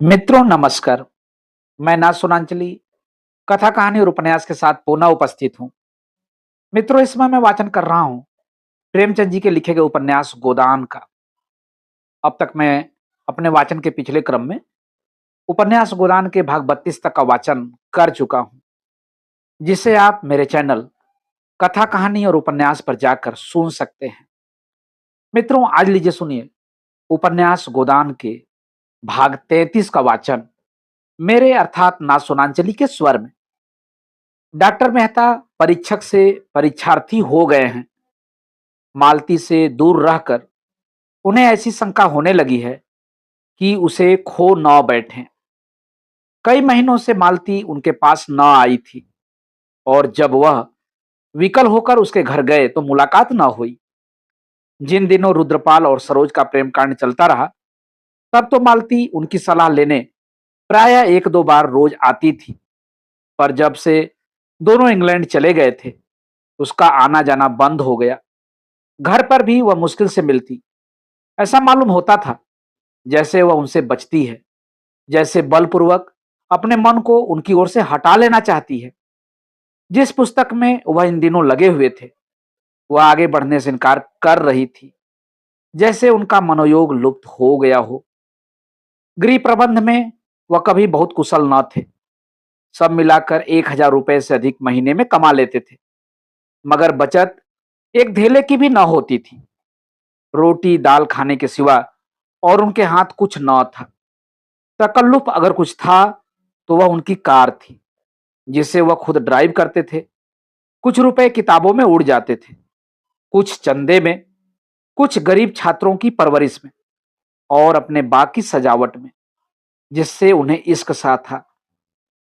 मित्रों नमस्कार। मैं ना सुनांचली कथा कहानी और उपन्यास के साथ पुनः उपस्थित हूँ। मित्रों, इस समय मैं वाचन कर रहा हूँ प्रेमचंद जी के लिखे गए उपन्यास गोदान का। अब तक मैं अपने वाचन के पिछले क्रम में उपन्यास गोदान के भाग 32 तक का वाचन कर चुका हूँ, जिसे आप मेरे चैनल कथा कहानी और उपन्यास पर जाकर सुन सकते हैं। मित्रों, आज लीजिए सुनिए उपन्यास गोदान के भाग 33 का वाचन मेरे अर्थात ना सुनांचली के स्वर में। डॉक्टर मेहता परीक्षक से परीक्षार्थी हो गए हैं। मालती से दूर रहकर उन्हें ऐसी शंका होने लगी है कि उसे खो न बैठे। कई महीनों से मालती उनके पास न आई थी और जब वह विकल होकर उसके घर गए तो मुलाकात न हुई। जिन दिनों रुद्रपाल और सरोज का प्रेम कांड चलता रहा, तब तो मालती उनकी सलाह लेने प्राय एक दो बार रोज आती थी, पर जब से दोनों इंग्लैंड चले गए थे, उसका आना जाना बंद हो गया। घर पर भी वह मुश्किल से मिलती। ऐसा मालूम होता था जैसे वह उनसे बचती है, जैसे बलपूर्वक अपने मन को उनकी ओर से हटा लेना चाहती है। जिस पुस्तक में वह इन दिनों लगे हुए थे, वह आगे बढ़ने से इनकार कर रही थी, जैसे उनका मनोयोग लुप्त हो गया हो। गृह प्रबंध में वह कभी बहुत कुशल न थे। सब मिलाकर 1,000 रुपए से अधिक महीने में कमा लेते थे, मगर बचत एक धेले की भी न होती थी। रोटी दाल खाने के सिवा और उनके हाथ कुछ न था। तकल्लुफ अगर कुछ था तो वह उनकी कार थी, जिसे वह खुद ड्राइव करते थे। कुछ रुपए किताबों में उड़ जाते थे, कुछ चंदे में, कुछ गरीब छात्रों की परवरिश में और अपने बाग की सजावट में, जिससे उन्हें इश्क सा था।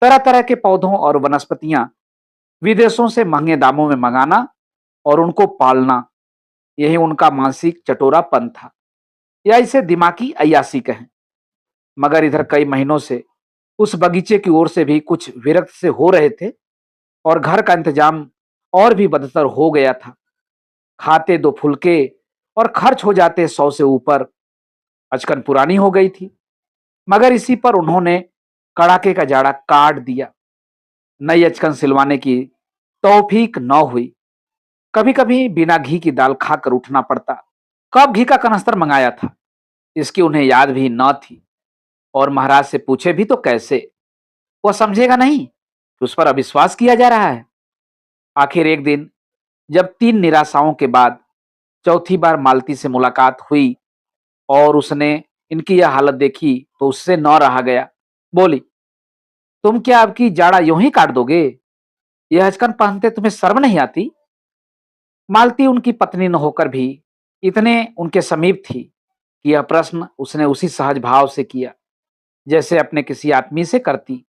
तरह तरह के पौधों और वनस्पतियां विदेशों से महंगे दामों में मंगाना और उनको पालना, यही उनका मानसिक चटोरापन था, या इसे दिमागी अय्यासी कहें। मगर इधर कई महीनों से उस बगीचे की ओर से भी कुछ विरक्त से हो रहे थे और घर का इंतजाम और भी बदतर हो गया था। खाते दो फुलके और खर्च हो जाते 100 से ऊपर। अचकन पुरानी हो गई थी, मगर इसी पर उन्होंने कड़ाके का जाड़ा काट दिया। नई अचकन सिलवाने की तौफीक न हुई। कभी कभी बिना घी की दाल खाकर उठना पड़ता। कब घी का कनस्तर मंगाया था, इसकी उन्हें याद भी न थी। और महाराज से पूछे भी तो कैसे? वह समझेगा नहीं कि उस पर अविश्वास किया जा रहा है। आखिर एक दिन जब 3 निराशाओं के बाद चौथी बार मालती से मुलाकात हुई और उसने इनकी यह हालत देखी, तो उससे न रहा गया। बोली, तुम क्या अब की जाड़ा यूं ही काट दोगे? यह हचकन पहनते तुम्हें शर्म नहीं आती? मालती उनकी पत्नी न होकर भी इतने उनके समीप थी कि यह प्रश्न उसने उसी सहज भाव से किया जैसे अपने किसी आदमी से करती।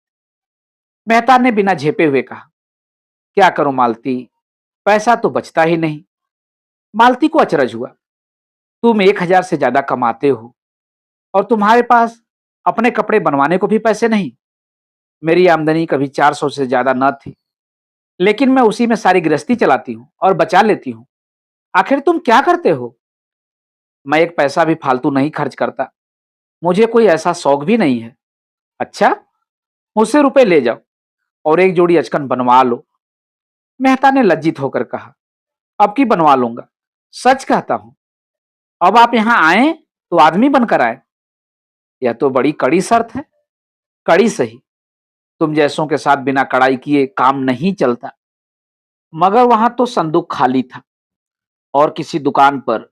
मेहता ने बिना झेपे हुए कहा, क्या करूं मालती, पैसा तो बचता ही नहीं। मालती को अचरज हुआ, तुम 1,000 से ज्यादा कमाते हो और तुम्हारे पास अपने कपड़े बनवाने को भी पैसे नहीं। मेरी आमदनी कभी 400 से ज्यादा न थी, लेकिन मैं उसी में सारी गृहस्थी चलाती हूँ और बचा लेती हूँ। आखिर तुम क्या करते हो? मैं एक पैसा भी फालतू नहीं खर्च करता। मुझे कोई ऐसा शौक भी नहीं है। अच्छा, मुझसे रुपए ले जाओ और एक जोड़ी अचकन बनवा लो। मेहता ने लज्जित होकर कहा, अब की बनवा लूंगा, सच कहता हूं। अब आप यहां आए तो आदमी बनकर आए। यह तो बड़ी कड़ी शर्त है। कड़ी सही, तुम जैसों के साथ बिना कड़ाई किए काम नहीं चलता। मगर वहां तो संदूक खाली था और किसी दुकान पर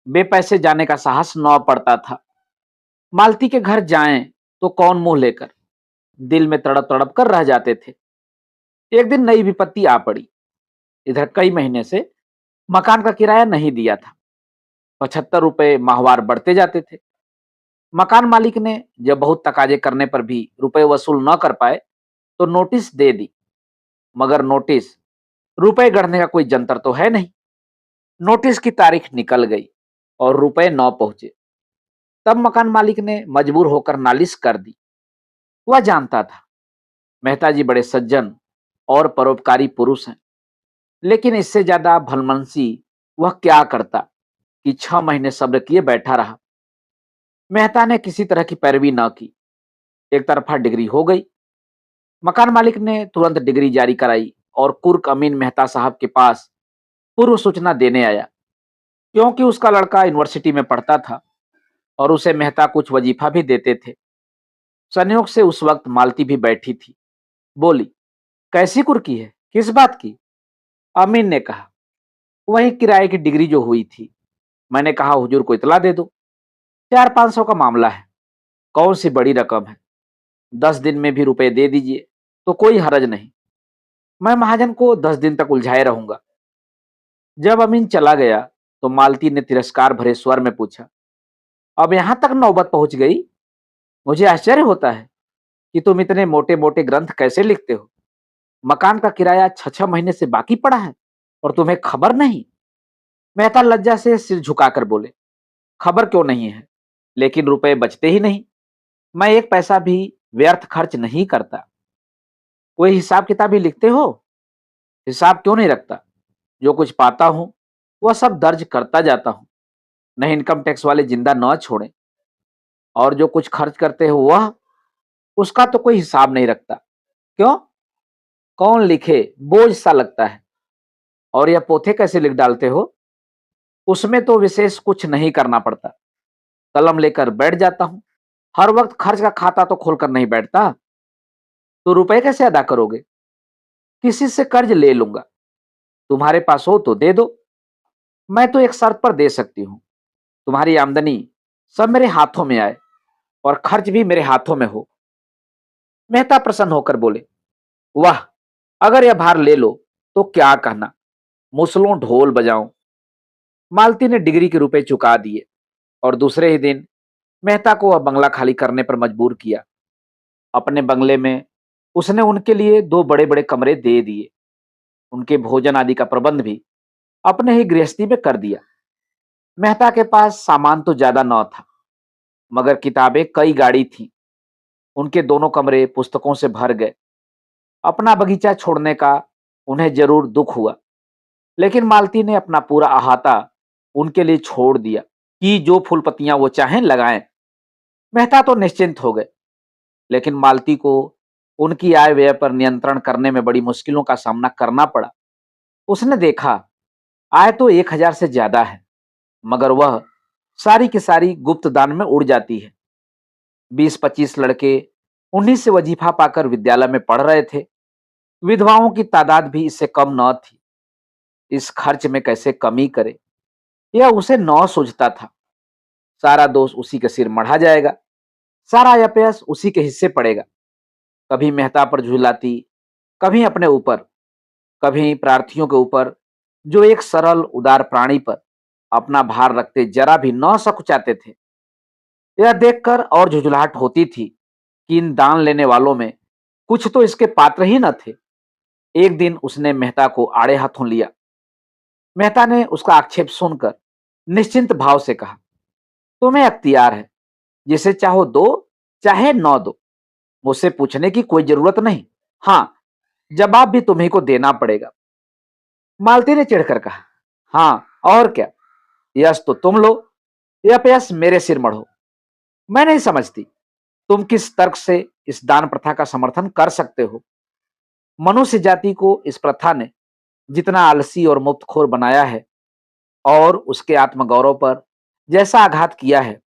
बेपैसे जाने का साहस न पड़ता था। मालती के घर जाएं तो कौन मुंह लेकर, दिल में तड़प तड़प कर रह जाते थे। एक दिन नई विपत्ति आ पड़ी। इधर कई महीने से मकान का किराया नहीं दिया था। 75 रुपए माहवार बढ़ते जाते थे। मकान मालिक ने जब बहुत तकाजे करने पर भी रुपए वसूल न कर पाए तो नोटिस दे दी। मगर नोटिस रुपए गढ़ने का कोई जंतर तो है नहीं। नोटिस की तारीख निकल गई और रुपए न पहुंचे। तब मकान मालिक ने मजबूर होकर नालिश कर दी। वह जानता था मेहता जी बड़े सज्जन और परोपकारी पुरुष हैं, लेकिन इससे ज्यादा भलमनसी वह क्या करता कि 6 महीने सब्र किए बैठा रहा। मेहता ने किसी तरह की पैरवी न की। एक तरफा डिग्री हो गई। मकान मालिक ने तुरंत डिग्री जारी कराई और कुर्क अमीन मेहता साहब के पास पूर्व सूचना देने आया, क्योंकि उसका लड़का यूनिवर्सिटी में पढ़ता था और उसे मेहता कुछ वजीफा भी देते थे। संयोग से उस वक्त मालती भी बैठी थी। बोली, कैसी कुर्की है, किस बात की? अमीन ने कहा, वही किराए की डिग्री जो हुई थी। मैंने कहा हुजूर को इतला दे दो, 400-500 का मामला है, कौन सी बड़ी रकम है, 10 दिन में भी रुपए दे दीजिए तो कोई हरज नहीं। मैं महाजन को 10 दिन तक उलझाए रहूंगा। जब अमीन चला गया तो मालती ने तिरस्कार भरे स्वर में पूछा, अब यहां तक नौबत पहुंच गई? मुझे आश्चर्य होता है कि तुम इतने मोटे मोटे ग्रंथ कैसे लिखते हो। मकान का किराया 6-6 महीने से बाकी पड़ा है और तुम्हें खबर नहीं? मेहता लज्जा से सिर झुकाकर बोले, खबर क्यों नहीं है, लेकिन रुपए बचते ही नहीं। मैं एक पैसा भी व्यर्थ खर्च नहीं करता। कोई हिसाब किताब ही लिखते हो? हिसाब क्यों नहीं रखता? जो कुछ पाता हूं वह सब दर्ज करता जाता हूं, नहीं इनकम टैक्स वाले जिंदा न छोड़े। और जो कुछ खर्च करते हो वह, उसका तो कोई हिसाब नहीं रखता। क्यों? कौन लिखे, बोझ सा लगता है। और यह पोथे कैसे लिख डालते हो? उसमें तो विशेष कुछ नहीं करना पड़ता, कलम लेकर बैठ जाता हूं। हर वक्त खर्च का खाता तो खोलकर नहीं बैठता। तो रुपए कैसे अदा करोगे? किसी से कर्ज ले लूंगा, तुम्हारे पास हो तो दे दो। मैं तो एक शर्त पर दे सकती हूँ, तुम्हारी आमदनी सब मेरे हाथों में आए और खर्च भी मेरे हाथों में हो। मेहता प्रसन्न होकर बोले, वाह, अगर यह भार ले लो तो क्या कहना, मुसलों ढोल बजाऊं। मालती ने डिग्री के रुपए चुका दिए और दूसरे ही दिन मेहता को वह बंगला खाली करने पर मजबूर किया। अपने बंगले में उसने उनके लिए 2 बड़े-बड़े कमरे दे दिए। उनके भोजन आदि का प्रबंध भी अपने ही गृहस्थी में कर दिया। मेहता के पास सामान तो ज्यादा न था, मगर किताबें कई गाड़ी थीं। उनके दोनों कमरे पुस्तकों से भर गए। अपना बगीचा छोड़ने का उन्हें जरूर दुख हुआ, लेकिन मालती ने अपना पूरा अहाता उनके लिए छोड़ दिया कि जो फूल पत्तियां वो चाहें लगाएं। मेहता तो निश्चिंत हो गए, लेकिन मालती को उनकी आय व्यय पर नियंत्रण करने में बड़ी मुश्किलों का सामना करना पड़ा। उसने देखा, आय तो 1,000 से ज्यादा है, मगर वह सारी की सारी गुप्त दान में उड़ जाती है। 20-25 लड़के उन्हीं से वजीफा पाकर विद्यालय में पढ़ रहे थे। विधवाओं की तादाद भी इससे कम न थी। इस खर्च में कैसे कमी करे, यह उसे न सूझता था। सारा दोष उसी के सिर मढ़ा जाएगा, सारा अपयश उसी के हिस्से पड़ेगा। कभी मेहता पर झुलाती, कभी अपने ऊपर, कभी प्रार्थियों के ऊपर, जो एक सरल उदार प्राणी पर अपना भार रखते जरा भी न सकुचाते थे। यह देखकर और झुंझुलाहट होती थी कि इन दान लेने वालों में कुछ तो इसके पात्र ही न थे। एक दिन उसने मेहता को आड़े हाथों लिया। मेहता ने उसका आक्षेप सुनकर निश्चिंत भाव से कहा, तुम्हें अख्तियार है, जिसे चाहो दो, चाहे न दो, मुझसे पूछने की कोई जरूरत नहीं। हां, जवाब भी तुम्ही को देना पड़ेगा। मालती ने चिढ़कर कहा, हां और क्या, यश तो तुम लो, यह अपयश मेरे सिर मढ़ो। मैं नहीं समझती तुम किस तर्क से इस दान प्रथा का समर्थन कर सकते हो। मनुष्य जाति को इस प्रथा ने जितना आलसी और मुफ्तखोर बनाया है और उसके आत्मगौरव पर जैसा आघात किया है,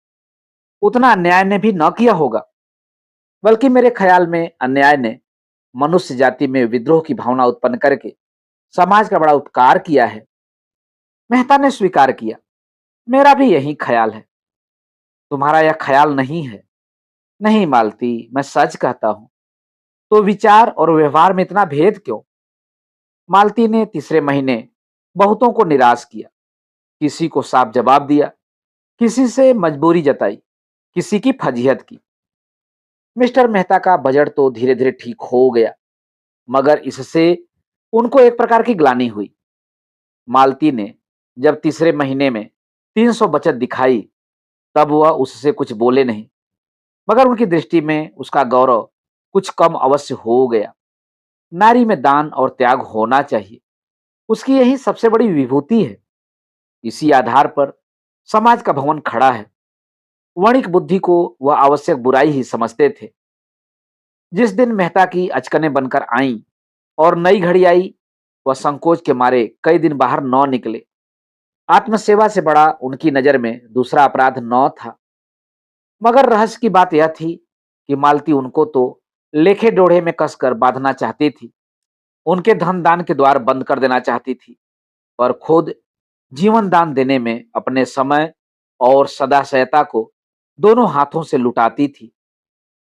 उतना अन्याय ने भी न किया होगा। बल्कि मेरे ख्याल में अन्याय ने मनुष्य जाति में विद्रोह की भावना उत्पन्न करके समाज का बड़ा उपकार किया है। मेहता ने स्वीकार किया, मेरा भी यही ख्याल है। तुम्हारा यह ख्याल नहीं है? नहीं मालती, मैं सच कहता हूं। तो विचार और व्यवहार में इतना भेद क्यों? मालती ने तीसरे महीने बहुतों को निराश किया। किसी को साफ जवाब दिया, किसी से मजबूरी जताई, किसी की फजीहत की। मिस्टर मेहता का बजट तो धीरे धीरे ठीक हो गया, मगर इससे उनको एक प्रकार की ग्लानि हुई। मालती ने जब तीसरे महीने में 300 बचत दिखाई, तब वह उससे कुछ बोले नहीं, मगर उनकी दृष्टि में उसका गौरव कुछ कम अवश्य हो गया। नारी में दान और त्याग होना चाहिए, उसकी यही सबसे बड़ी विभूति है। इसी आधार पर समाज का भवन खड़ा है। वणिक बुद्धि को वह आवश्यक बुराई ही समझते थे। जिस दिन मेहता की अचकनें बनकर आईं और नई घड़ी आई, वह संकोच के मारे कई दिन बाहर न निकले। आत्मसेवा से बड़ा उनकी नजर में दूसरा अपराध न था। मगर रहस्य की बात यह थी कि मालती उनको तो लेखे डोढ़े में कसकर बांधना चाहती थी, उनके धन दान के द्वार बंद कर देना चाहती थी, पर खुद जीवन दान देने में अपने समय और सदाशयता को दोनों हाथों से लुटाती थी।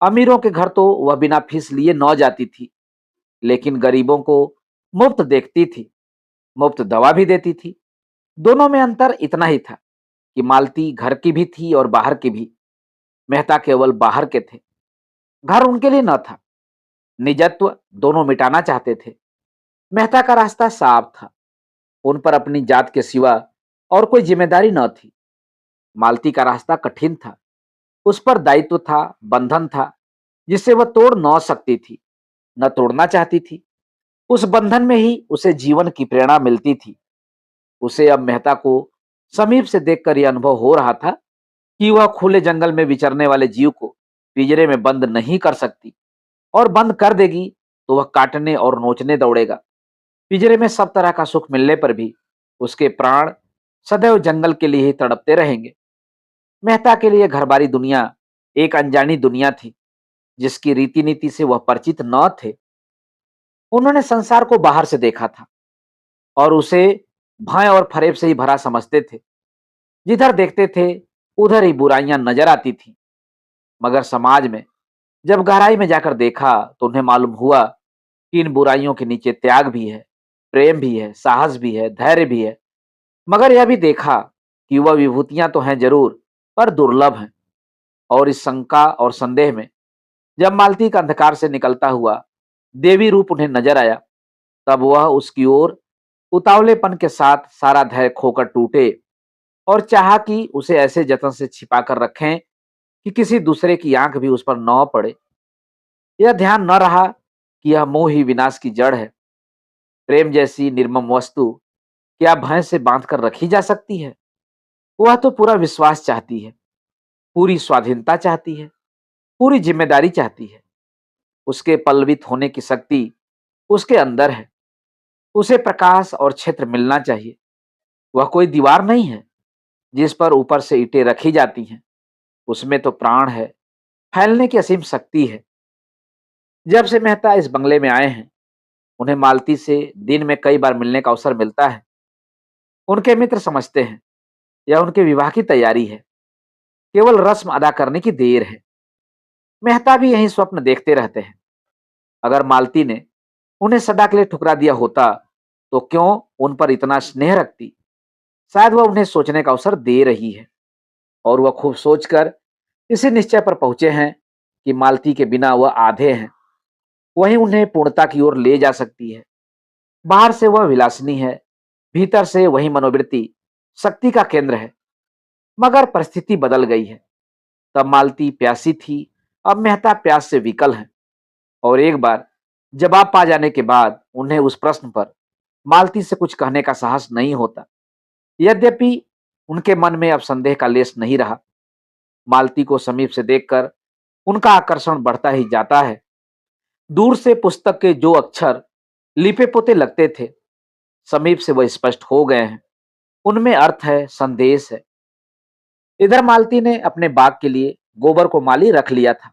अमीरों के घर तो वह बिना फीस लिए न जाती थी, लेकिन गरीबों को मुफ्त देखती थी, मुफ्त दवा भी देती थी। दोनों में अंतर इतना ही था कि मालती घर की भी थी और बाहर की भी। मेहता केवल बाहर के थे, घर उनके लिए न था। निजत्व दोनों मिटाना चाहते थे। मेहता का रास्ता साफ था, उन पर अपनी जात के सिवा और कोई जिम्मेदारी न थी। मालती का रास्ता कठिन था, उस पर दायित्व था, बंधन था, जिसे वह तोड़ न सकती थी, न तोड़ना चाहती थी। उस बंधन में ही उसे जीवन की प्रेरणा मिलती थी। उसे अब मेहता को समीप से देखकर यह अनुभव हो रहा था कि वह खुले जंगल में विचरने वाले जीव को पिंजरे में बंद नहीं कर सकती, और बंद कर देगी तो वह काटने और नोचने दौड़ेगा। पिंजरे में सब तरह का सुख मिलने पर भी उसके प्राण सदैव जंगल के लिए ही तड़पते रहेंगे। मेहता के लिए घरबारी दुनिया एक अनजानी दुनिया थी, जिसकी रीति नीति से वह परिचित न थे। उन्होंने संसार को बाहर से देखा था और उसे भय और फरेब से ही भरा समझते थे। जिधर देखते थे उधर ही बुराइयां नजर आती थी। मगर समाज में जब गहराई में जाकर देखा तो उन्हें मालूम हुआ कि इन बुराइयों के नीचे त्याग भी है, प्रेम भी है, साहस भी है, धैर्य भी है। मगर यह भी देखा कि वह विभूतियां तो हैं जरूर, पर दुर्लभ हैं। और इस शंका और संदेह में जब मालती का अंधकार से निकलता हुआ देवी रूप उन्हें नजर आया, तब वह उसकी ओर उतावलेपन के साथ सारा धैर्य खोकर टूटे और चाहा कि उसे ऐसे जतन से छिपा कर रखें कि किसी दूसरे की आंख भी उस पर न पड़े। यह ध्यान न रहा कि यह मोह ही विनाश की जड़ है। प्रेम जैसी निर्मम वस्तु क्या भय से बांध कर रखी जा सकती है? वह तो पूरा विश्वास चाहती है, पूरी स्वाधीनता चाहती है, पूरी जिम्मेदारी चाहती है। उसके पल्लवित होने की शक्ति उसके अंदर है। उसे प्रकाश और क्षेत्र मिलना चाहिए। वह कोई दीवार नहीं है जिस पर ऊपर से ईंटें रखी जाती हैं। उसमें तो प्राण है, फैलने की असीम शक्ति है। जब से मेहता इस बंगले में आए हैं, उन्हें मालती से दिन में कई बार मिलने का अवसर मिलता है। उनके मित्र समझते हैं यह उनके विवाह की तैयारी है, केवल रस्म अदा करने की देर है। मेहता भी यही स्वप्न देखते रहते हैं। अगर मालती ने उन्हें सदा के लिए ठुकरा दिया होता तो क्यों उन पर इतना स्नेह रखती? शायद वह उन्हें सोचने का अवसर दे रही है, और वह खूब सोचकर इसी निश्चय पर पहुंचे हैं कि मालती के बिना वह आधे हैं। वही उन्हें पूर्णता की ओर ले जा सकती है। बाहर से वह विलासिनी है, भीतर से वही मनोवृत्ति शक्ति का केंद्र है। मगर परिस्थिति बदल गई है। तब मालती प्यासी थी, अब मेहता प्यास से विकल है। और एक बार जवाब पा जाने के बाद उन्हें उस प्रश्न पर मालती से कुछ कहने का साहस नहीं होता। यद्यपि उनके मन में अब संदेह का लेश नहीं रहा। मालती को समीप से देखकर उनका आकर्षण बढ़ता ही जाता है। दूर से पुस्तक के जो अक्षर लिपे पोते लगते थे, समीप से वह स्पष्ट हो गए हैं। उनमें अर्थ है, संदेश है। इधर मालती ने अपने बाग के लिए गोबर को माली रख लिया था।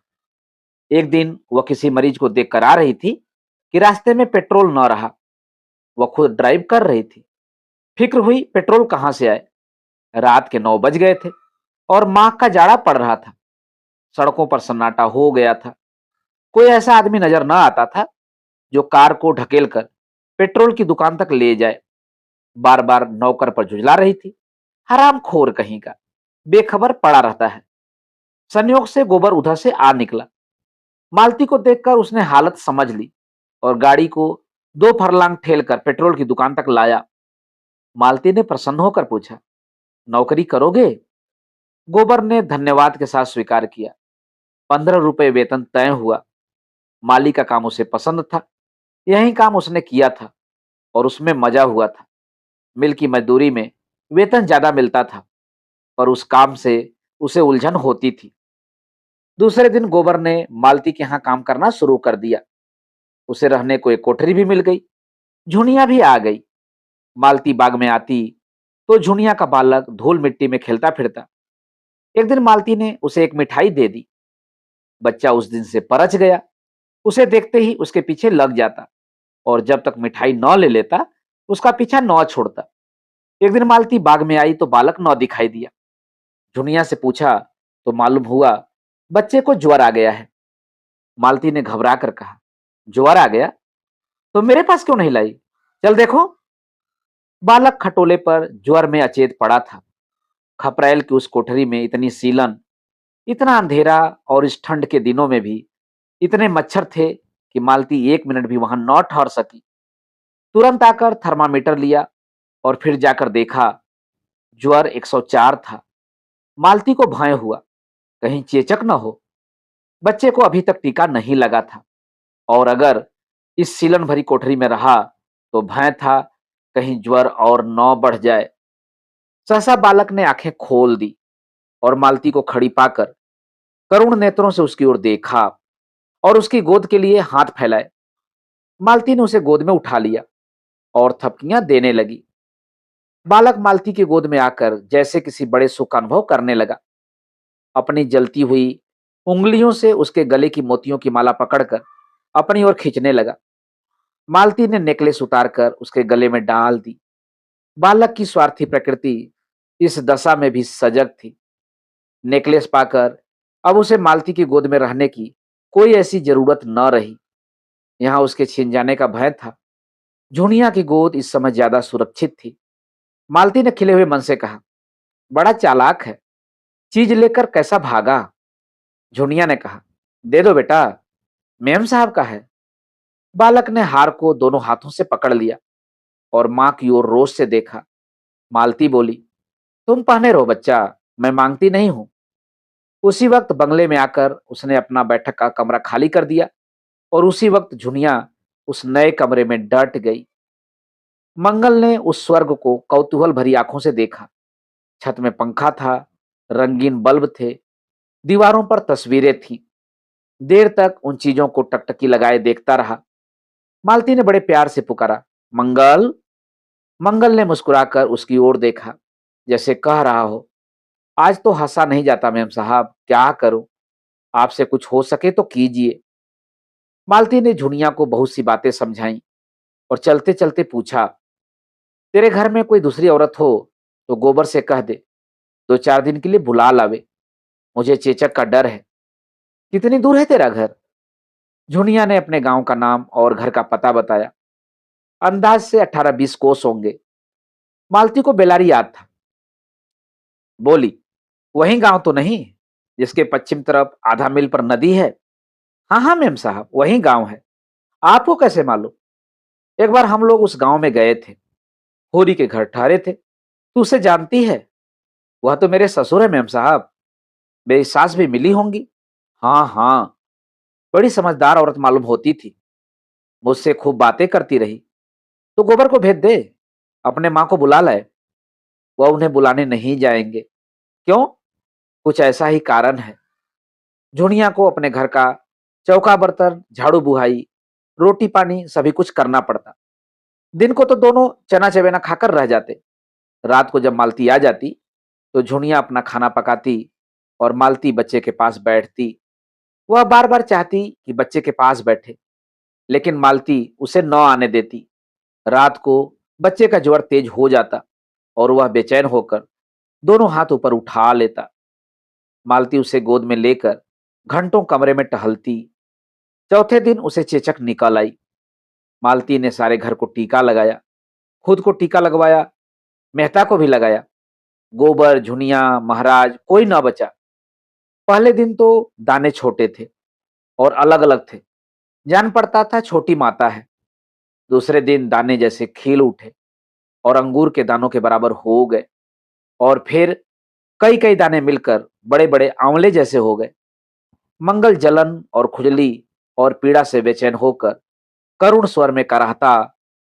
एक दिन वह किसी मरीज को देखकर आ रही थी कि रास्ते में पेट्रोल न रहा। वह खुद ड्राइव कर रही थी। फिक्र हुई पेट्रोल कहां से आए। रात के 9 बज गए थे और माह का जाड़ा पड़ रहा था। सड़कों पर सन्नाटा हो गया था। कोई ऐसा आदमी नजर न आता था जो कार को ढकेल कर पेट्रोल की दुकान तक ले जाए। बार बार नौकर पर झुंझला रही थी। हराम खोर कहीं का, बेखबर पड़ा रहता है। संयोग से गोबर उधर से आ निकला। मालती को देखकर उसने हालत समझ ली और गाड़ी को 2 फरलांग ठेल कर पेट्रोल की दुकान तक लाया। मालती ने प्रसन्न होकर पूछा, नौकरी करोगे? गोबर ने धन्यवाद के साथ स्वीकार किया। 15 रुपए वेतन तय हुआ। माली का काम उसे पसंद था। यही काम उसने किया था और उसमें मजा हुआ था। मिल की मजदूरी में वेतन ज्यादा मिलता था, पर उस काम से उसे उलझन होती थी। दूसरे दिन गोबर ने मालती के यहाँ काम करना शुरू कर दिया। उसे रहने को एक कोठरी भी मिल गई। झुनिया भी आ गई। मालती बाग में आती तो झुनिया का बालक धूल मिट्टी में खेलता फिरता। एक दिन मालती ने उसे एक मिठाई दे दी। बच्चा उस दिन से परच गया। उसे देखते ही उसके पीछे लग जाता और जब तक मिठाई न ले लेता उसका पीछा न छोड़ता। एक दिन मालती बाग में आई तो बालक न दिखाई दिया। झुनिया से पूछा तो मालूम हुआ बच्चे को ज्वर आ गया है। मालती ने घबरा कर कहा, ज्वर आ गया तो मेरे पास क्यों नहीं लाई? चल देखो। बालक खटोले पर ज्वर में अचेत पड़ा था। खपरेल की उस कोठरी में इतनी सीलन, इतना अंधेरा और इस ठंड के दिनों में भी इतने मच्छर थे कि मालती एक मिनट भी वहां न ठहर सकी। तुरंत आकर थर्मामीटर लिया और फिर जाकर देखा, ज्वर 104 था। मालती को भय हुआ, कहीं चेचक न हो। बच्चे को अभी तक टीका नहीं लगा था और अगर इस सीलन भरी कोठरी में रहा तो भय था कहीं ज्वर और न बढ़ जाए। सहसा बालक ने आंखें खोल दी और मालती को खड़ी पाकर करुण नेत्रों से उसकी ओर देखा और उसकी गोद के लिए हाथ फैलाए। मालती ने उसे गोद में उठा लिया और थपकियां देने लगी। बालक मालती की गोद में आकर जैसे किसी बड़े सुख का अनुभव करने लगा। अपनी जलती हुई उंगलियों से उसके गले की मोतियों की माला पकड़कर अपनी ओर खींचने लगा। मालती ने नेकलेस उतारकर उसके गले में डाल दी। बालक की स्वार्थी प्रकृति इस दशा में भी सजग थी। नेकलेस पाकर अब उसे मालती की गोद में रहने की कोई ऐसी जरूरत न रही। यहां उसके छिन जाने का भय था। झुनिया की गोद इस समय ज्यादा सुरक्षित थी। मालती ने खिले हुए मन से कहा, बड़ा चालाक है, चीज लेकर कैसा भागा। झुनिया ने कहा, दे दो बेटा, मेम साहब का है। बालक ने हार को दोनों हाथों से पकड़ लिया और मां की ओर रोष से देखा। मालती बोली, तुम पहने रहो बच्चा, मैं मांगती नहीं हूं। उसी वक्त बंगले में आकर उसने अपना बैठक का कमरा खाली कर दिया और उसी वक्त झुनिया उस नए कमरे में डट गई। मंगल ने उस स्वर्ग को कौतूहल भरी आंखों से देखा। छत में पंखा था, रंगीन बल्ब थे, दीवारों पर तस्वीरें थी। देर तक उन चीजों को टकटकी लगाए देखता रहा। मालती ने बड़े प्यार से पुकारा, मंगल। मंगल ने मुस्कुराकर उसकी ओर देखा, जैसे कह रहा हो, आज तो हंसा नहीं जाता मेम साहब, क्या करूं, आपसे कुछ हो सके तो कीजिए। मालती ने झुनिया को बहुत सी बातें समझाई और चलते चलते पूछा, तेरे घर में कोई दूसरी औरत हो तो गोबर से कह दे, 2-4 दिन के लिए बुला लावे, मुझे चेचक का डर है। कितनी दूर है तेरा घर? झुनिया ने अपने गांव का नाम और घर का पता बताया। अंदाज से 18-20 कोस होंगे। मालती को बेलारी याद था। बोली, वही गांव तो नहीं जिसके पश्चिम तरफ आधा मील पर नदी है? हाँ हाँ मेम साहब, वही गांव है। आपको कैसे मालूम? एक बार हम लोग उस गांव में गए थे, होरी के घर ठहरे थे। तू उसे जानती है? वह तो मेरे ससुर है मेम साहब, मेरी सास भी मिली होंगी। हाँ हाँ, बड़ी समझदार औरत मालूम होती थी, मुझसे खूब बातें करती रही। तो गोबर को भेज दे, अपने माँ को बुला लाए। वह उन्हें बुलाने नहीं जाएंगे। क्यों? कुछ ऐसा ही कारण है। झुनिया को अपने घर का चौका बर्तन, झाड़ू बुहाई, रोटी पानी सभी कुछ करना पड़ता। दिन को तो दोनों चना चबेना खाकर रह जाते। रात को जब मालती आ जाती तो झुनिया अपना खाना पकाती और मालती बच्चे के पास बैठती। वह बार बार चाहती कि बच्चे के पास बैठे, लेकिन मालती उसे न आने देती। रात को बच्चे का ज्वर तेज हो जाता और वह बेचैन होकर दोनों हाथ ऊपर उठा लेता। मालती उसे गोद में लेकर घंटों कमरे में टहलती। चौथे दिन उसे चेचक निकल आई। मालती ने सारे घर को टीका लगाया, खुद को टीका लगवाया, मेहता को भी लगाया। गोबर, झुनिया, महाराज कोई न बचा। पहले दिन तो दाने छोटे थे और अलग अलग थे, जान पड़ता था छोटी माता है। दूसरे दिन दाने जैसे खिल उठे और अंगूर के दानों के बराबर हो गए और फिर कई कई दाने मिलकर बड़े बड़े आंवले जैसे हो गए। मंगल जलन और खुजली और पीड़ा से बेचैन होकर करुण स्वर में कराहता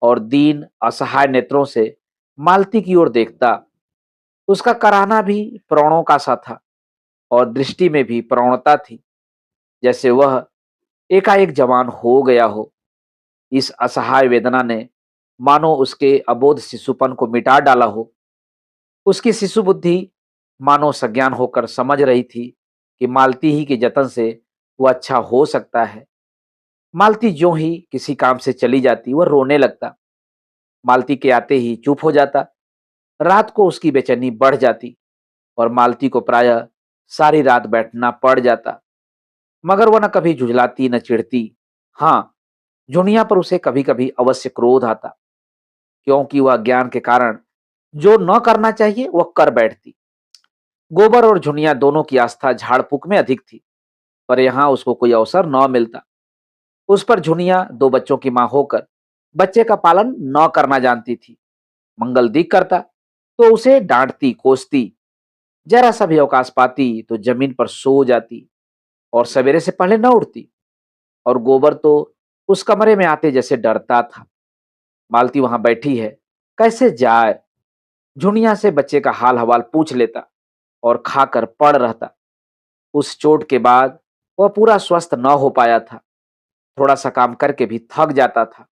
और दीन असहाय नेत्रों से मालती की ओर देखता। उसका कराहना भी प्राणों का सा था और दृष्टि में भी प्रौणता थी। जैसे वह एकाएक जवान हो गया हो। इस असहाय वेदना ने मानो उसके अबोध शिशुपन को मिटा डाला हो। उसकी शिशु बुद्धि मानो सज्ञान होकर समझ रही थी कि मालती ही के जतन से वो अच्छा हो सकता है। मालती ज्यों ही किसी काम से चली जाती वह रोने लगता। मालती के आते ही चुप हो जाता। रात को उसकी बेचैनी बढ़ जाती और मालती को प्रायः सारी रात बैठना पड़ जाता। मगर वह न कभी झुझलाती न चिढ़ती। हाँ, जुनिया पर उसे कभी कभी अवश्य क्रोध आता, क्योंकि वह ज्ञान के कारण जो न करना चाहिए वह कर बैठती। गोबर और झुनिया दोनों की आस्था झाड़ फूक में अधिक थी, पर यहाँ उसको कोई अवसर न मिलता। उस पर झुनिया दो बच्चों की मां होकर बच्चे का पालन न करना जानती थी। मंगल दिख करता तो उसे डांटती कोसती। जरा सा भी अवकाश पाती तो जमीन पर सो जाती और सवेरे से पहले न उठती। और गोबर तो उस कमरे में आते जैसे डरता था। मालती वहां बैठी है, कैसे जाए। झुनिया से बच्चे का हाल हवाल पूछ लेता और खाकर पड़ रहता। उस चोट के बाद वह पूरा स्वस्थ न हो पाया था। थोड़ा सा काम करके भी थक जाता था।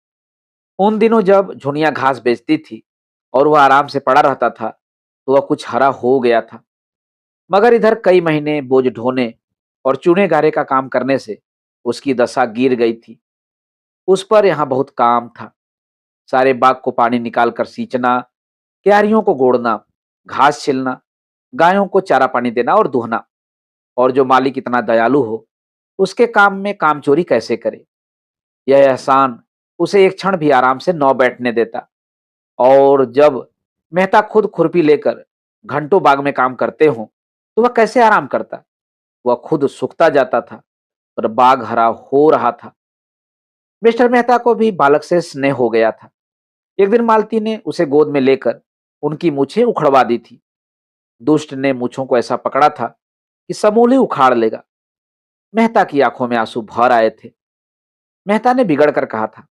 उन दिनों जब झुनिया घास बेचती थी और वह आराम से पड़ा रहता था, तो वह कुछ हरा हो गया था। मगर इधर कई महीने बोझ ढोने और चूने गारे का काम करने से उसकी दशा गिर गई थी। उस पर यहाँ बहुत काम था। सारे बाग को पानी निकालकर सींचना, क्यारियों को गोड़ना, घास छिलना, गायों को चारा पानी देना और दुहना। और जो मालिक इतना दयालु हो, उसके काम में कामचोरी कैसे करे। यह एहसान उसे एक क्षण भी आराम से न बैठने देता। और जब मेहता खुद खुरपी लेकर घंटों बाग में काम करते हों, तो वह कैसे आराम करता। वह खुद सूखता जाता था और बाग हरा हो रहा था। मिस्टर मेहता को भी बालक से स्नेह हो गया था। एक दिन मालती ने उसे गोद में लेकर उनकी मूछें उखड़वा दी थी। दुष्ट ने मूछों को ऐसा पकड़ा था कि समूली उखाड़ लेगा। मेहता की आंखों में आंसू भर आए थे। मेहता ने बिगड़ कर कहा था,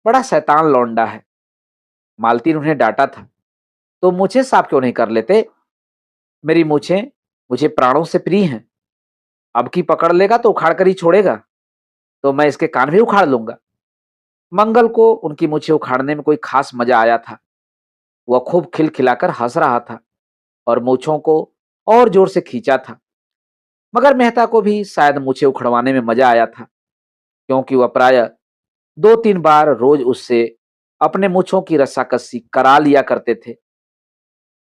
बड़ा शैतान लौंडा है। मालती ने उन्हें डांटा था, तो मूछें साफ क्यों नहीं कर लेते। मेरी मूछें मुझे प्राणों से प्रिय हैं। अब की पकड़ लेगा तो उखाड़ कर ही छोड़ेगा, तो मैं इसके कान भी उखाड़ लूंगा। मंगल को उनकी मूछें उखाड़ने में कोई खास मजा आया था। वह खूब खिलखिलाकर हंस रहा था और मूछों को और जोर से खींचा था। मगर मेहता को भी शायद मूछें उखड़वाने में मजा आया था, क्योंकि वह प्रायः 2-3 बार रोज उससे अपने मूछों की रस्साकसी करा लिया करते थे।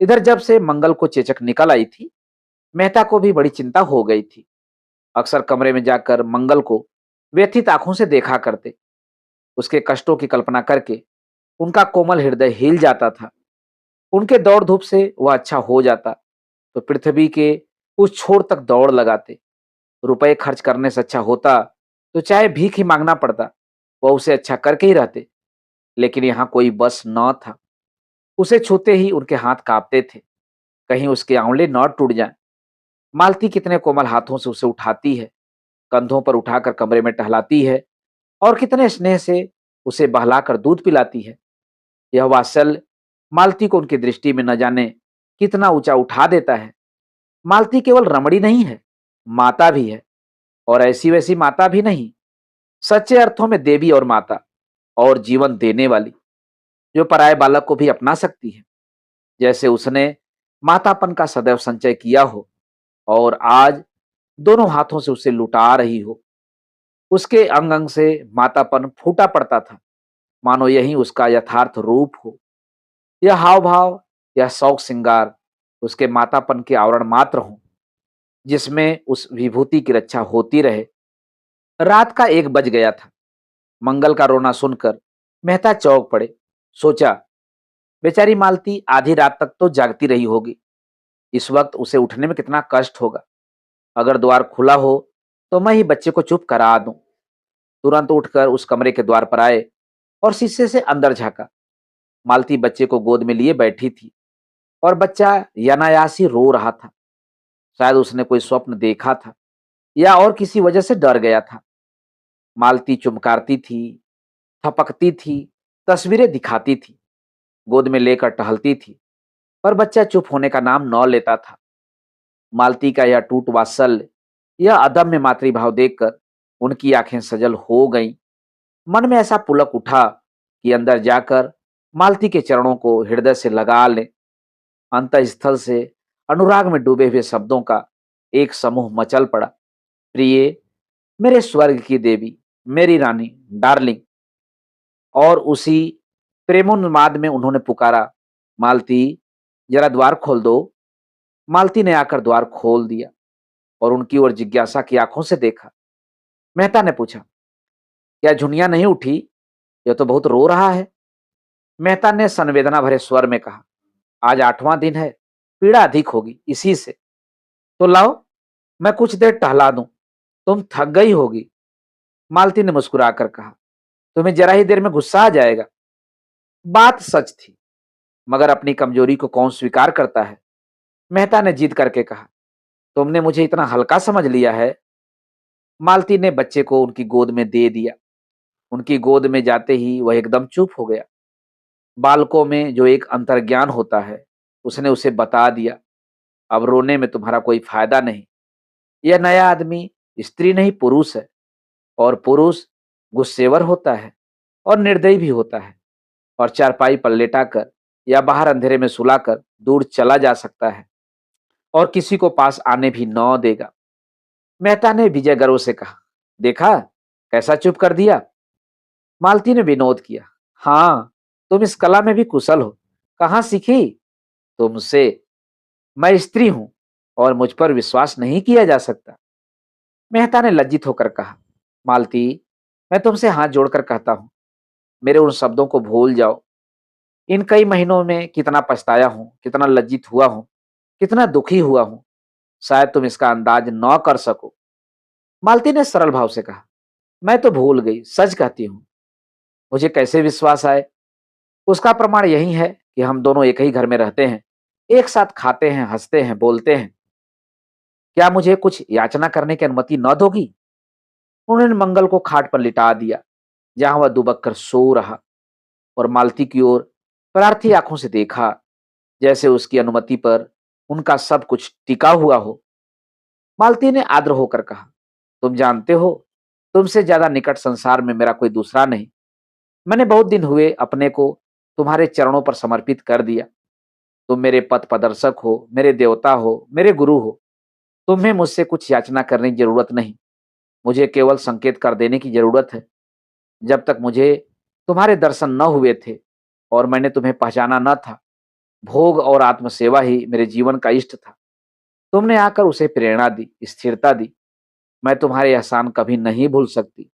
इधर जब से मंगल को चेचक निकल आई थी, मेहता को भी बड़ी चिंता हो गई थी। अक्सर कमरे में जाकर मंगल को व्यथित आंखों से देखा करते। उसके कष्टों की कल्पना करके उनका कोमल हृदय हिल जाता था। उनके दौड़ धूप से वह अच्छा हो जाता तो पृथ्वी के उस छोर तक दौड़ लगाते। रुपए खर्च करने से अच्छा होता तो चाहे भीख ही मांगना पड़ता, वह उसे अच्छा करके ही रहते। लेकिन यहाँ कोई बस न था। उसे छूते ही उनके हाथ कांपते थे, कहीं उसके आंवले न टूट जाएं। मालती कितने कोमल हाथों से उसे उठाती है, कंधों पर उठाकर कमरे में टहलाती है और कितने स्नेह से उसे बहलाकर दूध पिलाती है। यह वात्सल्य मालती को उनकी दृष्टि में न जाने कितना ऊंचा उठा देता है। मालती केवल रमणी नहीं है, माता भी है। और ऐसी वैसी माता भी नहीं, सच्चे अर्थों में देवी और माता, और जीवन देने वाली, जो पराये बालक को भी अपना सकती है, जैसे उसने मातापन का सदैव संचय किया हो और आज दोनों हाथों से उसे लुटा रही हो। उसके अंग अंग से मातापन फूटा पड़ता था, मानो यही उसका यथार्थ रूप हो। यह हाव भाव, यह शौक श्रृंगार उसके मातापन के आवरण मात्र हो, जिसमें उस विभूति की रक्षा होती रहे। रात का 1 बज गया था। मंगल का रोना सुनकर मेहता चौंक पड़े। सोचा, बेचारी मालती आधी रात तक तो जागती रही होगी। इस वक्त उसे उठने में कितना कष्ट होगा। अगर द्वार खुला हो तो मैं ही बच्चे को चुप करा दूं। तुरंत उठकर उस कमरे के द्वार पर आए और शीशे से अंदर झांका। मालती बच्चे को गोद में लिए बैठी थी और बच्चा अनायास ही रो रहा था। शायद उसने कोई स्वप्न देखा था या और किसी वजह से डर गया था। मालती चुमकारती थी, थपकती थी, तस्वीरें दिखाती थी, गोद में लेकर टहलती थी, पर बच्चा चुप होने का नाम न लेता था। मालती का यह टूट वात्सल्य, यह अदम्य मातृभाव देखकर उनकी आंखें सजल हो गईं। मन में ऐसा पुलक उठा कि अंदर जाकर मालती के चरणों को हृदय से लगा लें। अंतःस्थल से अनुराग में डूबे हुए शब्दों का एक समूह मचल पड़ा। प्रिय, मेरे स्वर्ग की देवी, मेरी रानी, डार्लिंग। और उसी प्रेमोन्माद में उन्होंने पुकारा, मालती, जरा द्वार खोल दो। मालती ने आकर द्वार खोल दिया और उनकी ओर जिज्ञासा की आंखों से देखा। मेहता ने पूछा, क्या झुनिया नहीं उठी? यह तो बहुत रो रहा है। मेहता ने संवेदना भरे स्वर में कहा, आज 8वां दिन है, पीड़ा अधिक होगी इसी से। तो लाओ, मैं कुछ देर टहला दूं, तुम थक गई होगी। मालती ने मुस्कुराकर कहा, तुम्हें जरा ही देर में गुस्सा आ जाएगा। बात सच थी, मगर अपनी कमजोरी को कौन स्वीकार करता है। मेहता ने जिद करके कहा, तुमने मुझे इतना हल्का समझ लिया है। मालती ने बच्चे को उनकी गोद में दे दिया। उनकी गोद में जाते ही वह एकदम चुप हो गया। बालकों में जो एक अंतर्ज्ञान होता है, उसने उसे बता दिया, अब रोने में तुम्हारा कोई फायदा नहीं। यह नया आदमी स्त्री नहीं पुरुष है, और पुरुष गुस्सेवर होता है और निर्दयी भी होता है, और चारपाई पर लेटाकर या बाहर अंधेरे में सुलाकर दूर चला जा सकता है और किसी को पास आने भी न देगा। मेहता ने विजय गर्व से कहा, देखा कैसा चुप कर दिया। मालती ने विनोद किया, हाँ, तुम इस कला में भी कुशल हो। कहाँ सीखी? तुमसे। मैं स्त्री हूं और मुझ पर विश्वास नहीं किया जा सकता। मेहता ने लज्जित होकर कहा, मालती, मैं तुमसे हाथ जोड़कर कहता हूं, मेरे उन शब्दों को भूल जाओ। इन कई महीनों में कितना पछताया हूं, कितना लज्जित हुआ हूं, कितना दुखी हुआ हूं, शायद तुम इसका अंदाज न कर सको। मालती ने सरल भाव से कहा, मैं तो भूल गई, सच कहती हूँ। मुझे कैसे विश्वास आए? उसका प्रमाण यही है कि हम दोनों एक ही घर में रहते हैं, एक साथ खाते हैं, हंसते हैं, बोलते हैं। क्या मुझे कुछ याचना करने की अनुमति न दोगी? उन्होंने मंगल को खाट पर लिटा दिया, जहां वह दुबक कर सो रहा, और मालती की ओर प्रार्थी आंखों से देखा, जैसे उसकी अनुमति पर उनका सब कुछ टिका हुआ हो। मालती ने आद्र होकर कहा, तुम जानते हो, तुमसे ज्यादा निकट संसार में मेरा कोई दूसरा नहीं। मैंने बहुत दिन हुए अपने को तुम्हारे चरणों पर समर्पित कर दिया। तुम मेरे पथ प्रदर्शक हो, मेरे देवता हो, मेरे गुरु हो। तुम्हें मुझसे कुछ याचना करने की जरूरत नहीं, मुझे केवल संकेत कर देने की जरूरत है। जब तक मुझे तुम्हारे दर्शन न हुए थे और मैंने तुम्हें पहचाना न था, भोग और आत्मसेवा ही मेरे जीवन का इष्ट था। तुमने आकर उसे प्रेरणा दी, स्थिरता दी। मैं तुम्हारे एहसान कभी नहीं भूल सकती।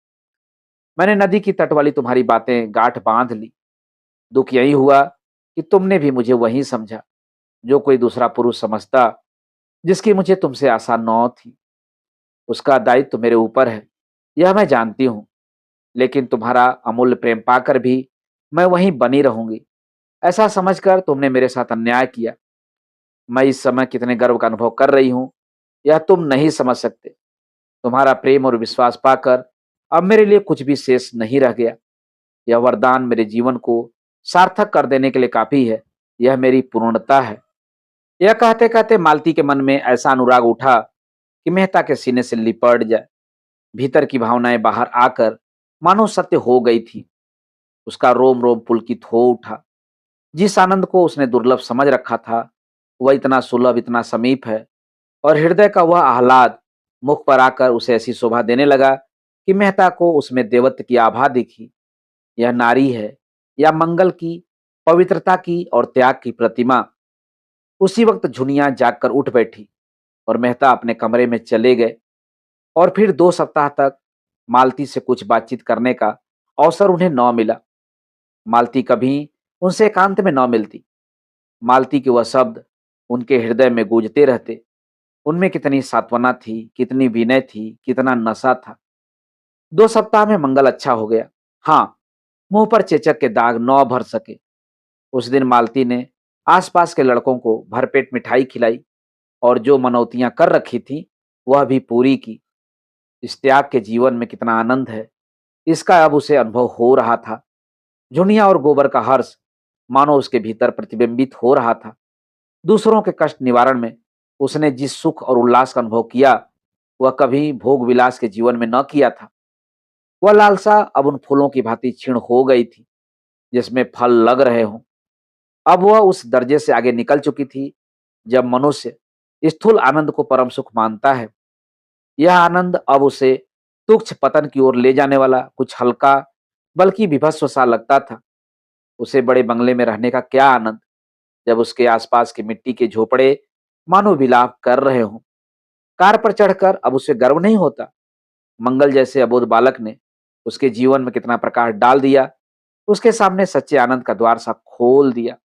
मैंने नदी की तट वाली तुम्हारी बातें गांठ बांध ली। दुख यही हुआ कि तुमने भी मुझे वही समझा जो कोई दूसरा पुरुष समझता, जिसकी मुझे तुमसे आशा न थी। उसका दायित्व मेरे ऊपर है, यह मैं जानती हूँ, लेकिन तुम्हारा अमूल्य प्रेम पाकर भी मैं वहीं बनी रहूंगी। ऐसा समझकर तुमने मेरे साथ अन्याय किया। मैं इस समय कितने गर्व का अनुभव कर रही हूँ, यह तुम नहीं समझ सकते। तुम्हारा प्रेम और विश्वास पाकर अब मेरे लिए कुछ भी शेष नहीं रह गया। यह वरदान मेरे जीवन को सार्थक कर देने के लिए काफी है। यह मेरी पूर्णता है। यह कहते कहते मालती के मन में ऐसा अनुराग उठा कि मेहता के सीने से लिपट जाए। भीतर की भावनाएं बाहर आकर मानो सत्य हो गई थी। उसका रोम रोम पुलकित हो उठा। जिस आनंद को उसने दुर्लभ समझ रखा था, वह इतना सुलभ, इतना समीप है। और हृदय का वह आह्लाद मुख पर आकर उसे ऐसी शोभा देने लगा कि मेहता को उसमें देवत्व की आभा दिखी। यह नारी है, या मंगल की, पवित्रता की और त्याग की प्रतिमा। उसी वक्त झुनिया जागकर उठ बैठी और मेहता अपने कमरे में चले गए। और फिर 2 सप्ताह तक मालती से कुछ बातचीत करने का अवसर उन्हें न मिला। मालती कभी उनसे एकांत में न मिलती। मालती के वह शब्द उनके हृदय में गूंजते रहते। उनमें कितनी सांत्वना थी, कितनी विनय थी, कितना नशा था। 2 सप्ताह में मंगल अच्छा हो गया। हाँ, मुंह पर चेचक के दाग न भर सके। उस दिन मालती ने आसपास के लड़कों को भरपेट मिठाई खिलाई और जो मनौतियां कर रखी थी वह भी पूरी की। इस त्याग के जीवन में कितना आनंद है, इसका अब उसे अनुभव हो रहा था। झुनिया और गोबर का हर्ष मानो उसके भीतर प्रतिबिंबित हो रहा था। दूसरों के कष्ट निवारण में उसने जिस सुख और उल्लास का अनुभव किया, वह कभी भोग विलास के जीवन में न किया था। वह लालसा अब उन फूलों की भांति क्षीण हो गई थी जिसमें फल लग रहे हों। अब वह उस दर्जे से आगे निकल चुकी थी जब मनुष्य स्थूल आनंद को परम सुख मानता है। यह आनंद अब उसे तुच्छ पतन की ओर ले जाने वाला कुछ हल्का बल्कि विभत्स सा लगता था। उसे बड़े बंगले में रहने का क्या आनंद, जब उसके आसपास के मिट्टी के झोपड़े मानो विलाप कर रहे हों। कार पर चढ़कर अब उसे गर्व नहीं होता। मंगल जैसे अबोध बालक ने उसके जीवन में कितना प्रकाश डाल दिया, उसके सामने सच्चे आनंद का द्वार सा खोल दिया।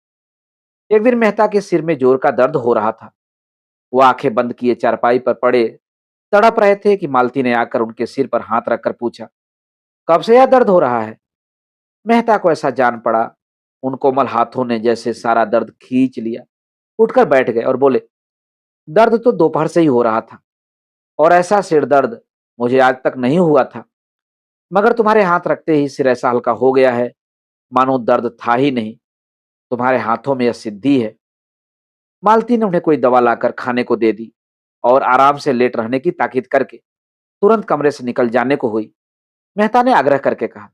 एक दिन मेहता के सिर में जोर का दर्द हो रहा था। वो आंखें बंद किए चारपाई पर पड़े तड़प रहे थे कि मालती ने आकर उनके सिर पर हाथ रखकर पूछा, कब से यह दर्द हो रहा है? मेहता को ऐसा जान पड़ा, उन कोमल हाथों ने जैसे सारा दर्द खींच लिया। उठकर बैठ गए और बोले, दर्द तो दोपहर से ही हो रहा था, और ऐसा सिर दर्द मुझे आज तक नहीं हुआ था, मगर तुम्हारे हाथ रखते ही सिर ऐसा हल्का हो गया है मानो दर्द था ही नहीं। तुम्हारे हाथों में यह सिद्धि है। मालती ने उन्हें कोई दवा लाकर खाने को दे दी और आराम से लेट रहने की ताकीद करके तुरंत कमरे से निकल जाने को हुई। मेहता ने आग्रह करके कहा,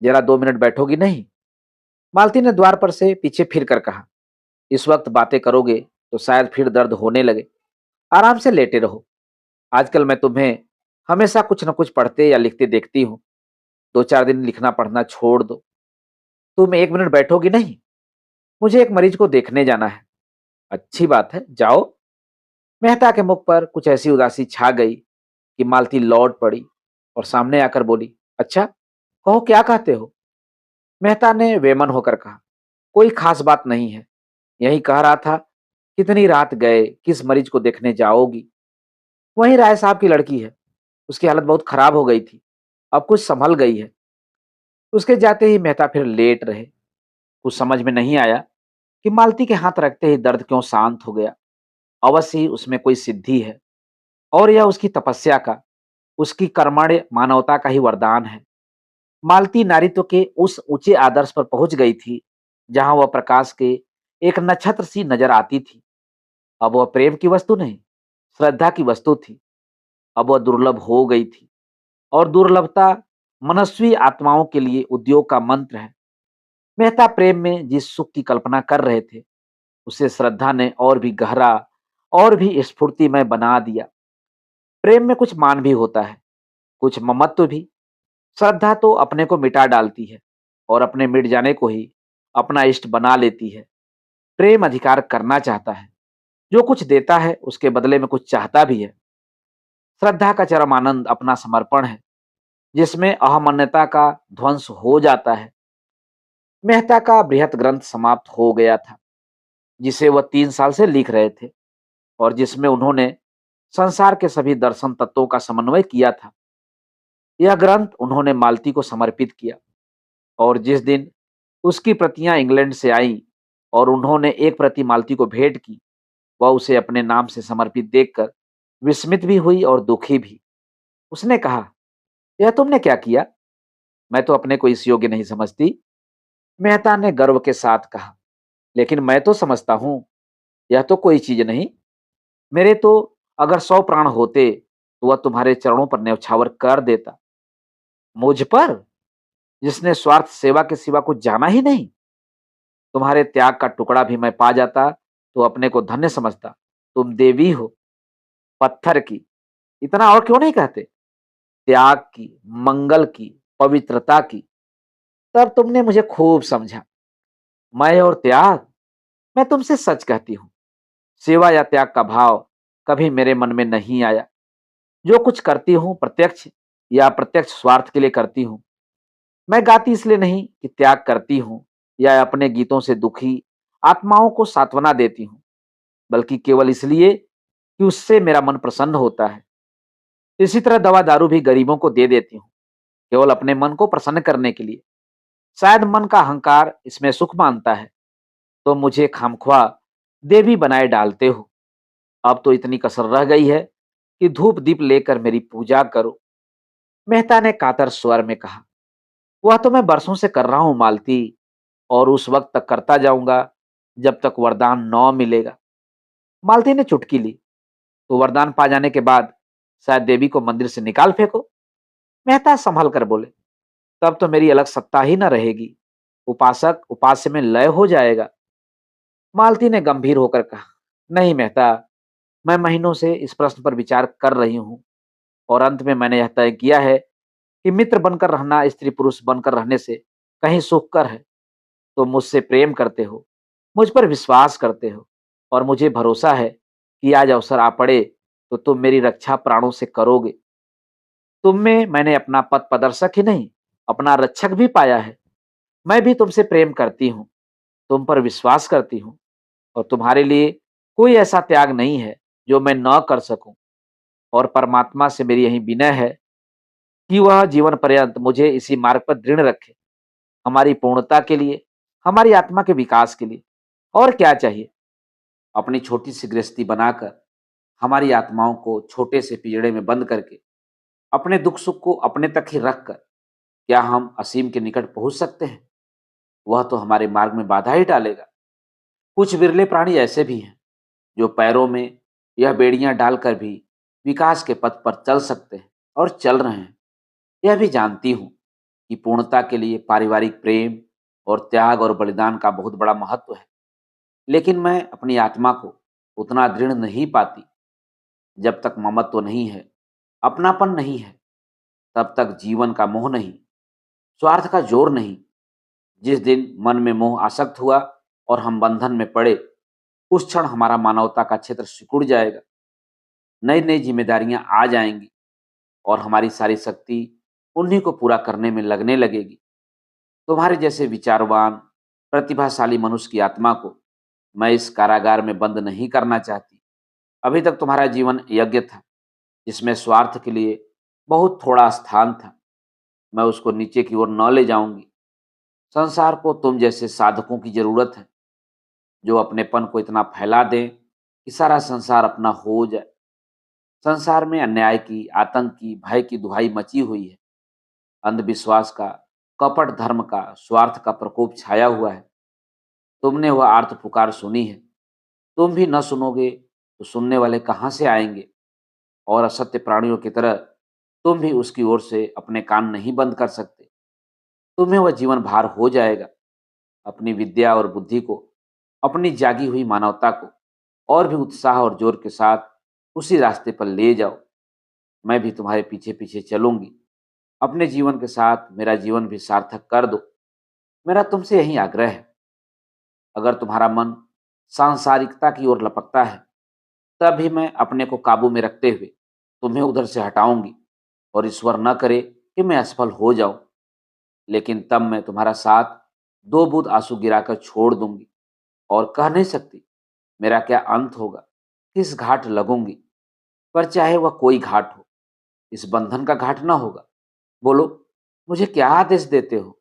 जरा 2 मिनट बैठोगी नहीं? मालती ने द्वार पर से पीछे फिर कर कहा, इस वक्त बातें करोगे तो शायद फिर दर्द होने लगे। आराम से लेटे रहो। आजकल मैं तुम्हें हमेशा कुछ न कुछ पढ़ते या लिखते देखती हूँ। 2-4 दिन लिखना पढ़ना छोड़ दो। तुम 1 मिनट बैठोगी नहीं? मुझे एक मरीज को देखने जाना है। अच्छी बात है, जाओ। मेहता के मुख पर कुछ ऐसी उदासी छा गई कि मालती लौट पड़ी और सामने आकर बोली, अच्छा, कहो क्या कहते हो? मेहता ने वेमन होकर कहा, कोई खास बात नहीं है। यही कह रहा था, कितनी रात गए, किस मरीज को देखने जाओगी? वही राय साहब की लड़की है। उसकी हालत बहुत खराब हो गई थी, अब कुछ संभल गई है। उसके जाते ही मेहता फिर लेट रहे। कुछ समझ में नहीं आया कि मालती के हाथ रखते ही दर्द क्यों शांत हो गया। अवश्य ही उसमें कोई सिद्धि है, और यह उसकी तपस्या का, उसकी कर्मण्य मानवता का ही वरदान है। मालती नारीत्व के उस ऊंचे आदर्श पर पहुंच गई थी जहां वह प्रकाश के एक नक्षत्र सी नजर आती थी। अब वह प्रेम की वस्तु नहीं, श्रद्धा की वस्तु थी। अब वह दुर्लभ हो गई थी, और दुर्लभता मनस्वी आत्माओं के लिए उद्योग का मंत्र है। मेहता प्रेम में जिस सुख की कल्पना कर रहे थे, उसे श्रद्धा ने और भी गहरा और भी स्फूर्तिमय बना दिया। प्रेम में कुछ मान भी होता है, कुछ ममत्व भी। श्रद्धा तो अपने को मिटा डालती है और अपने मिट जाने को ही अपना इष्ट बना लेती है। प्रेम अधिकार करना चाहता है, जो कुछ देता है उसके बदले में कुछ चाहता भी है। श्रद्धा का चरम आनंद अपना समर्पण है, जिसमें अहमन्यता का ध्वंस हो जाता है। मेहता का बृहत ग्रंथ समाप्त हो गया था, जिसे वह 3 साल से लिख रहे थे और जिसमें उन्होंने संसार के सभी दर्शन तत्वों का समन्वय किया था। यह ग्रंथ उन्होंने मालती को समर्पित किया, और जिस दिन उसकी प्रतियां इंग्लैंड से आईं और उन्होंने एक प्रति मालती को भेंट की, वह उसे अपने नाम से समर्पित देखकर विस्मित भी हुई और दुखी भी। उसने कहा, यह तुमने क्या किया? मैं तो अपने को इस योग्य नहीं समझती। मेहता ने गर्व के साथ कहा, लेकिन मैं तो समझता हूं, यह तो कोई चीज नहीं। मेरे तो अगर 100 प्राण होते तो वह तुम्हारे चरणों पर न्यौछावर कर देता। मुझ पर, जिसने स्वार्थ सेवा के सिवा कुछ जाना ही नहीं? तुम्हारे त्याग का टुकड़ा भी मैं पा जाता तो अपने को धन्य समझता। तुम देवी हो, पत्थर की। इतना और क्यों नहीं कहते? त्याग की, मंगल की, पवित्रता की। तब तुमने मुझे खूब समझा। मैं और त्याग, मैं तुमसे सच कहती हूँ, सेवा या त्याग का भाव कभी मेरे मन में नहीं आया। जो कुछ करती हूँ प्रत्यक्ष या अप्रत्यक्ष स्वार्थ के लिए करती हूँ। मैं गाती इसलिए नहीं कि त्याग करती हूँ, या अपने गीतों से दुखी आत्माओं को सांत्वना देती हूँ, बल्कि केवल इसलिए कि उससे मेरा मन प्रसन्न होता है। इसी तरह दवा दारू भी गरीबों को दे देती हूँ, केवल अपने मन को प्रसन्न करने के लिए। शायद मन का अहंकार इसमें सुख मानता है, तो मुझे खामख्वा देवी बनाए डालते हो। अब तो इतनी कसर रह गई है कि धूप दीप लेकर मेरी पूजा करो। मेहता ने कातर स्वर में कहा, वह तो मैं बरसों से कर रहा हूं मालती, और उस वक्त तक करता जाऊंगा जब तक वरदान न मिलेगा। मालती ने चुटकी ली, तो वरदान पा जाने के बाद शायद देवी को मंदिर से निकाल फेंको। मेहता संभल कर बोले, तब तो मेरी अलग सत्ता ही न रहेगी, उपासक उपास्य में लय हो जाएगा। मालती ने गंभीर होकर कहा, नहीं मेहता, मैं महीनों से इस प्रश्न पर विचार कर रही हूँ और अंत में मैंने यह तय किया है कि मित्र बनकर रहना स्त्री पुरुष बनकर रहने से कहीं सुखकर है। तुम मुझसे प्रेम करते हो, मुझ पर विश्वास करते हो और मुझे भरोसा है कि आज अवसर आ पड़े तो तुम मेरी रक्षा प्राणों से करोगे। तुम में मैंने अपना पथ प्रदर्शक ही नहीं, अपना रक्षक भी पाया है। मैं भी तुमसे प्रेम करती हूँ, तुम पर विश्वास करती हूँ और तुम्हारे लिए कोई ऐसा त्याग नहीं है जो मैं न कर सकूं। और परमात्मा से मेरी यही विनय है कि वह जीवन पर्यंत मुझे इसी मार्ग पर दृढ़ रखे, हमारी पूर्णता के लिए, हमारी आत्मा के विकास के लिए। और क्या चाहिए? अपनी छोटी सी गृहस्थी बनाकर, हमारी आत्माओं को छोटे से पिंजड़े में बंद करके, अपने दुख सुख को अपने तक ही रखकर, क्या हम असीम के निकट पहुंच सकते हैं? वह तो हमारे मार्ग में बाधा ही डालेगा। कुछ बिरले प्राणी ऐसे भी हैं जो पैरों में यह बेड़ियां डालकर भी विकास के पथ पर चल सकते हैं और चल रहे हैं। यह भी जानती हूँ कि पूर्णता के लिए पारिवारिक प्रेम और त्याग और बलिदान का बहुत बड़ा महत्व है। लेकिन मैं अपनी आत्मा को उतना दृढ़ नहीं पाती। जब तक ममत्व नहीं है, अपनापन नहीं है, तब तक जीवन का मोह नहीं, स्वार्थ का जोर नहीं। जिस दिन मन में मोह आसक्त हुआ और हम बंधन में पड़े, उस क्षण हमारा मानवता का क्षेत्र सिकुड़ जाएगा। नई नई जिम्मेदारियां आ जाएंगी और हमारी सारी शक्ति उन्हीं को पूरा करने में लगने लगेगी। तुम्हारे जैसे विचारवान, प्रतिभाशाली मनुष्य की आत्मा को मैं इस कारागार में बंद नहीं करना चाहती। अभी तक तुम्हारा जीवन यज्ञ था, जिसमें स्वार्थ के लिए बहुत थोड़ा स्थान था। मैं उसको नीचे की ओर न ले जाऊंगी। संसार को तुम जैसे साधकों की जरूरत है, जो अपनेपन को इतना फैला दें कि सारा संसार अपना हो जाए। संसार में अन्याय की, आतंक की, भय की दुहाई मची हुई है। अंधविश्वास का, कपट धर्म का, स्वार्थ का प्रकोप छाया हुआ है। तुमने वह आर्त पुकार सुनी है। तुम भी न सुनोगे तो सुनने वाले कहाँ से आएंगे? और असत्य प्राणियों की तरह तुम भी उसकी ओर से अपने कान नहीं बंद कर सकते। तुम्हें वह जीवन भार हो जाएगा। अपनी विद्या और बुद्धि को, अपनी जागी हुई मानवता को और भी उत्साह और जोर के साथ उसी रास्ते पर ले जाओ। मैं भी तुम्हारे पीछे पीछे चलूंगी। अपने जीवन के साथ मेरा जीवन भी सार्थक कर दो। मेरा तुमसे यही आग्रह है। अगर तुम्हारा मन सांसारिकता की ओर लपकता है, तभी मैं अपने को काबू में रखते हुए तुम्हें उधर से हटाऊंगी और ईश्वर न करे कि मैं असफल हो जाऊं। लेकिन तब मैं तुम्हारा साथ दो बूंद आंसू गिराकर छोड़ दूंगी और कह नहीं सकती मेरा क्या अंत होगा, किस घाट लगूंगी। पर चाहे वह कोई घाट हो, इस बंधन का घाट ना होगा। बोलो, मुझे क्या आदेश देते हो?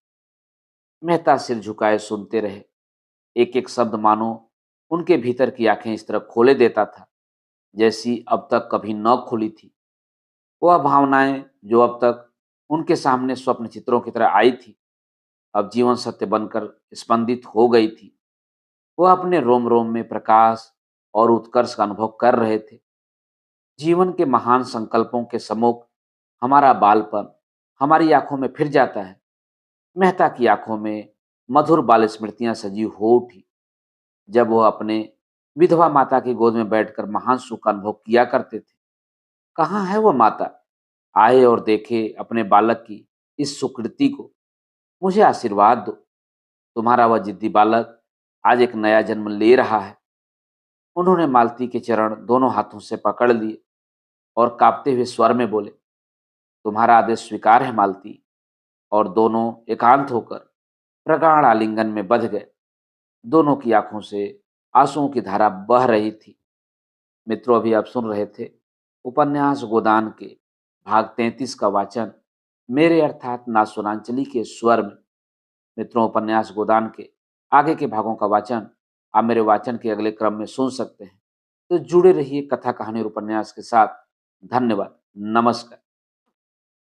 मेहता सिर झुकाए सुनते रहे। एक एक शब्द मानो उनके भीतर की आंखें इस तरह खोले देता था जैसी अब तक कभी न खुली थी। वह भावनाएं जो अब तक उनके सामने स्वप्न चित्रों की तरह आई थी, अब जीवन सत्य बनकर स्पंदित हो गई थी। वह अपने रोम रोम में प्रकाश और उत्कर्ष का अनुभव कर रहे थे। जीवन के महान संकल्पों के सम्मुख हमारा बालपन हमारी आंखों में फिर जाता है। मेहता की आंखों में मधुर बाल स्मृतियां सजीव हो उठी, जब वह अपने विधवा माता की गोद में बैठकर महान सुख का अनुभव किया करते थे। कहाँ है वह माता? आए और देखे अपने बालक की इस सुकृति को। मुझे आशीर्वाद दो। तुम्हारा वह जिद्दी बालक आज एक नया जन्म ले रहा है। उन्होंने मालती के चरण दोनों हाथों से पकड़ लिए और कांपते हुए स्वर में बोले, तुम्हारा आदेश स्वीकार है मालती। और दोनों एकांत होकर प्रगाढ़ आलिंगन में बंध गए। दोनों की आंखों से आंसुओं की धारा बह रही थी। मित्रों, अभी आप सुन रहे थे उपन्यास गोदान के भाग 33 का वाचन मेरे अर्थात नासुरांचली के स्वर में। मित्रों, उपन्यास गोदान के आगे के भागों का वाचन आप मेरे वाचन के अगले क्रम में सुन सकते हैं। तो जुड़े रहिए कथा कहानी और उपन्यास के साथ। धन्यवाद। नमस्कार।